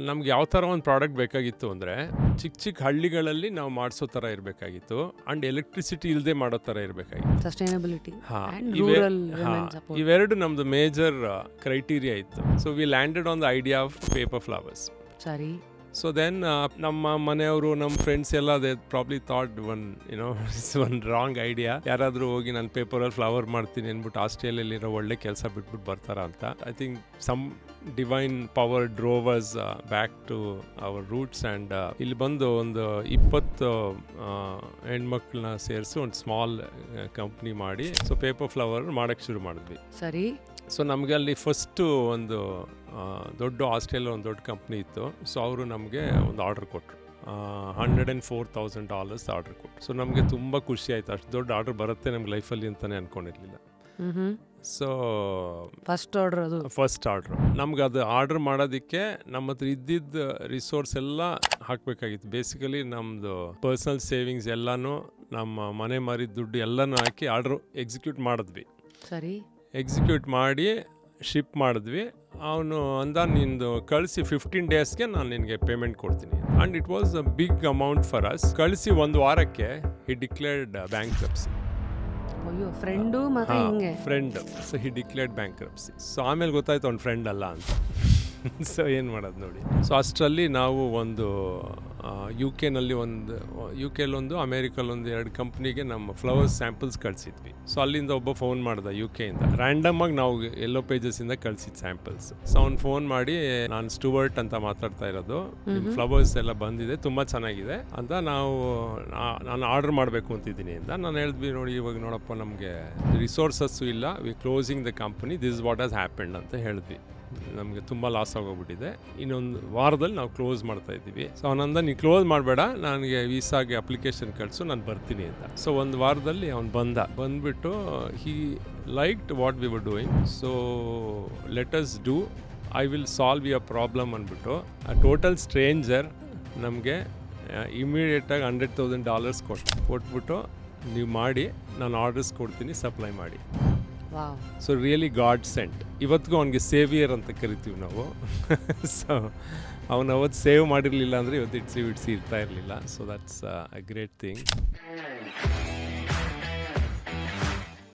ನಮ್ಗೆ ಯಾವ ಥರ ಒಂದು ಪ್ರಾಡಕ್ಟ್ ಬೇಕಾಗಿತ್ತು ಅಂದರೆ ಚಿಕ್ಕ ಚಿಕ್ಕ ಹಳ್ಳಿಗಳಲ್ಲಿ ನಾವು ಮಾಡಿಸೋ ಥರ ಇರಬೇಕಾಗಿತ್ತು ಆ್ಯಂಡ್ ಎಲೆಕ್ಟ್ರಿಸಿಟಿ ಇಲ್ಲದೆ ಮಾಡೋ ಥರ ಇರಬೇಕಾಗಿತ್ತು. ಸಸ್ಟೈನಬಿಲಿಟಿ ಇವೆರಡು ನಮ್ಮದು ಮೇಜರ್ ಕ್ರೈಟೀರಿಯಾ ಇತ್ತು. So we landed on the idea of paper flowers. ಸರಿ. ಸೊ ದೆನ್ ನಮ್ಮ ಮನೆಯವರು ನಮ್ಮ ಫ್ರೆಂಡ್ಸ್ ಎಲ್ಲ they probably thought one wrong idea. ಯಾರಾದರೂ ಹೋಗಿ ನಾನು ಪೇಪರಲ್ಲಿ ಫ್ಲವರ್ ಮಾಡ್ತೀನಿ ಅಂದ್ಬಿಟ್ಟು ಆಸ್ಟ್ರೇಲಿಯಲ್ಲಿರೋ ಒಳ್ಳೆ ಕೆಲಸ ಬಿಟ್ಬಿಟ್ಟು ಬರ್ತಾರ ಅಂತ. I think some divine power drove us back to our roots and ಇಲ್ಲಿ ಬಂದು ಒಂದು 20 ಹೆಣ್ಮಕ್ಳನ್ನ ಸೇರಿಸಿ ಒಂದು ಸ್ಮಾಲ್ ಕಂಪ್ನಿ ಮಾಡಿ ಸೊ ಪೇಪರ್ ಫ್ಲವರ್ ಮಾಡೋಕ್ಕೆ ಶುರು ಮಾಡಿದ್ವಿ. ಸರಿ. ಸೊ ನಮಗೆ ಅಲ್ಲಿ ಫಸ್ಟು ಒಂದು ದೊಡ್ಡ ಆಸ್ಟ್ರೇಲಿಯಾ ಒಂದು ದೊಡ್ಡ ಕಂಪ್ನಿ ಇತ್ತು. ಸೊ ಅವರು ನಮಗೆ ಒಂದು ಆರ್ಡರ್ ಕೊಟ್ಟರು, $104,000 ಆರ್ಡರ್ ಕೊಟ್ಟರು. ಸೊ ನಮಗೆ ತುಂಬ ಖುಷಿ ಆಯಿತು. ಅಷ್ಟು ದೊಡ್ಡ ಆರ್ಡರ್ ಬರುತ್ತೆ ನಮ್ಗೆ ಲೈಫಲ್ಲಿ ಅಂತಲೇ ಅಂದ್ಕೊಂಡಿರಲಿಲ್ಲ. ಸೊ ಫಸ್ಟ್ ಆರ್ಡ್ರು ನಮ್ಗೆ ಅದು ಆರ್ಡರ್ ಮಾಡೋದಕ್ಕೆ ನಮ್ಮ ಹತ್ರ ಇದ್ದಿದ್ದ ರಿಸೋರ್ಸ್ ಎಲ್ಲ ಹಾಕಬೇಕಾಗಿತ್ತು. ಬೇಸಿಕಲಿ ನಮ್ಮದು ಪರ್ಸನಲ್ ಸೇವಿಂಗ್ಸ್ ಎಲ್ಲನೂ ನಮ್ಮ ಮನೆ ಮಾರಿದ ದುಡ್ಡು ಎಲ್ಲನೂ ಹಾಕಿ ಆರ್ಡ್ರ್ ಎಕ್ಸಿಕ್ಯೂಟ್ ಮಾಡಿದ್ವಿ. ಸರಿ. ಎಕ್ಸಿಕ್ಯೂಟ್ ಮಾಡಿ ಶಿಪ್ ಮಾಡಿದ್ವಿ. ಅವನು ಅಂದ ನಿಂದು ಕಳಿಸಿ 15 ಡೇಸ್ಗೆ ನಾನು ನಿನಗೆ ಪೇಮೆಂಟ್ ಕೊಡ್ತೀನಿ. And it was a big amount for us. ಕಳಿಸಿ 1 ವಾರಕ್ಕೆ he declared bankruptcy. Friend. So he declared bankruptcy. So ಆಮೇಲೆ ಗೊತ್ತಾಯ್ತು ಅವ್ನ ಫ್ರೆಂಡ್ ಅಲ್ಲ ಅಂತ. ಸೊ ಏನು ಮಾಡೋದು ನೋಡಿ. ಸೊ ಅಷ್ಟರಲ್ಲಿ ನಾವು ಒಂದು ಯು ಕೆಲೊಂದು ಅಮೇರಿಕಲ್ಲೊಂದು 2 ಕಂಪ್ನಿಗೆ ನಮ್ಮ ಫ್ಲವರ್ಸ್ ಸ್ಯಾಂಪಲ್ಸ್ ಕಳಿಸಿದ್ವಿ. ಸೊ ಅಲ್ಲಿಂದ ಒಬ್ಬ ಫೋನ್ ಮಾಡ್ದ UK-ಇಂದ. ರ್ಯಾಂಡಮ್ ಆಗಿ ನಾವು ಎಲ್ಲೋ ಪೇಜಸ್ಸಿಂದ ಕಳಿಸಿದ ಸ್ಯಾಂಪಲ್ಸ್. ಸೊ ಅವ್ನು ಫೋನ್ ಮಾಡಿ ನಾನು ಸ್ಟುವರ್ಟ್ ಅಂತ ಮಾತಾಡ್ತಾ ಇರೋದು, ಫ್ಲವರ್ಸ್ ಎಲ್ಲ ಬಂದಿದೆ, ತುಂಬ ಚೆನ್ನಾಗಿದೆ ಅಂತ ನಾನು ಆರ್ಡರ್ ಮಾಡಬೇಕು ಅಂತಿದ್ದೀನಿ ಅಂತ. ನಾನು ಹೇಳಿದ್ವಿ ನೋಡಿ ಇವಾಗ ನೋಡಪ್ಪ ನಮಗೆ ರಿಸೋರ್ಸಸ್ಸು ಇಲ್ಲ, we closing the company, this what has happened ಅಂತ ಹೇಳಿದ್ವಿ. ನಮಗೆ ತುಂಬ ಲಾಸ್ ಆಗೋಗ್ಬಿಟ್ಟಿದೆ, ಇನ್ನೊಂದು ವಾರದಲ್ಲಿ ನಾವು ಕ್ಲೋಸ್ ಮಾಡ್ತಾ ಇದ್ದೀವಿ. ಸೊ ಅವನಂದ ನೀನು ಕ್ಲೋಸ್ ಮಾಡಬೇಡ, ನನಗೆ ವೀಸಾಗೆ ಅಪ್ಲಿಕೇಶನ್ ಕಳಿಸು, ನಾನು ಬರ್ತೀನಿ ಅಂತ. ಸೊ 1 ವಾರದಲ್ಲಿ ಅವನು ಬಂದ್ಬಿಟ್ಟು he liked what we were doing. So let us do, I will solve your problem ಅಂದ್ಬಿಟ್ಟು ಆ ಟೋಟಲ್ ಸ್ಟ್ರೇಂಜರ್ ನಮಗೆ ಇಮಿಡಿಯೇಟಾಗಿ $100,000 ಕೊಟ್ಬಿಟ್ಟು ನೀವು ಮಾಡಿ, ನಾನು ಆರ್ಡರ್ಸ್ ಕೊಡ್ತೀನಿ, ಸಪ್ಲೈ ಮಾಡಿ. So really God sent. ಇವತ್ತಿಗೂ ಅವನಿಗೆ ಸೇವಿಯರ್ ಅಂತ ಕರಿತೀವಿ ನಾವು. ಸೊ ಅವನು ಅವತ್ತು ಸೇವ್ ಮಾಡಿರಲಿಲ್ಲ ಅಂದರೆ ಇವತ್ತು ಇಟ್ಸಿ ಇರ್ತಾ ಇರಲಿಲ್ಲ. So that's a great thing.